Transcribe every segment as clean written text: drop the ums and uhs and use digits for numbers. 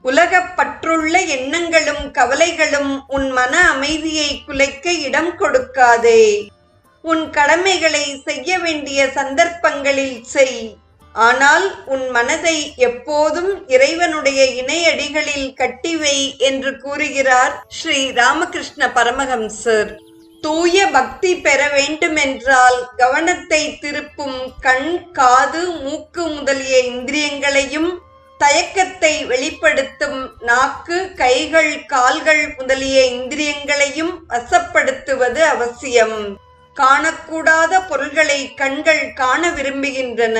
உலகப் பற்றுள்ள எண்ணங்களும் கவலைகளும் உன் மன அமைதியை குலைக்க இடம் கொடுக்காதே. உன் கடமைகளை செய்ய வேண்டிய சந்தர்ப்பங்களில் செய். ஆனால் உன் மனதை எப்போதும் இறைவனுடைய இணையடிகளில் கட்டிவை என்று கூறுகிறார் ஸ்ரீ ராமகிருஷ்ண பரமஹம்சர். தூய பக்தி பெற வேண்டுமென்றால் கவனத்தை திருப்பும் கண், காது, மூக்கு முதலிய இந்திரியங்களையும், தயக்கத்தை வெளிப்படுத்தும் நாக்கு, கைகள், கால்கள் முதலிய இந்திரியங்களையும் வசப்படுத்துவது அவசியம். காணக்கூடாத பொருள்களை கண்கள் காண விரும்புகின்றன.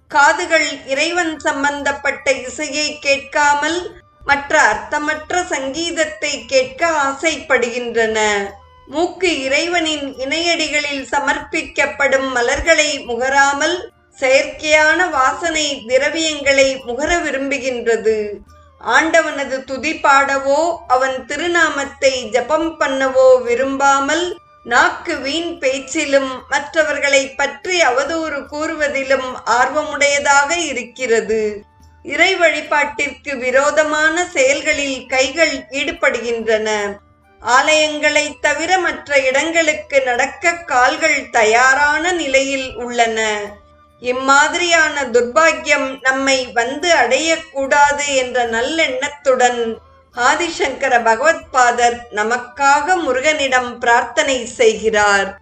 காதுகள் இறைவன் சம்பந்தப்பட்ட இசையை கேட்காமல் மற்ற அர்த்தமற்ற சங்கீதத்தை கேட்க ஆசைப்படுகின்றன. மூக்கு இறைவனின் இணையடிகளில் சமர்ப்பிக்கப்படும் மலர்களை முகராமல் செயற்கையான வாசனை திரவியங்களை முகர விரும்புகின்றது. ஆண்டவனது துதி பாடவோ அவன் திருநாமத்தை ஜபம் பண்ணவோ விரும்பாமல் நாக்கு வீண் பேச்சிலும் மற்றவர்களை பற்றி அவதூறு கூறுவதிலும் ஆர்வமுடையதாக இருக்கிறது. இறை வழிபாட்டிற்கு விரோதமான செயல்களில் கைகள் ஈடுபடுகின்றன. ஆலயங்களை தவிர மற்ற இடங்களுக்கு நடக்க கால்கள் தயாரான நிலையில் உள்ளன. இம்மாதிரியான துர்பாக்கியம் நம்மை வந்து அடையக்கூடாது என்ற நல்லெண்ணத்துடன் ஆதிசங்கர பகவத்பாதர் நமக்காக முருகனிடம் பிரார்த்தனை செய்கிறார்.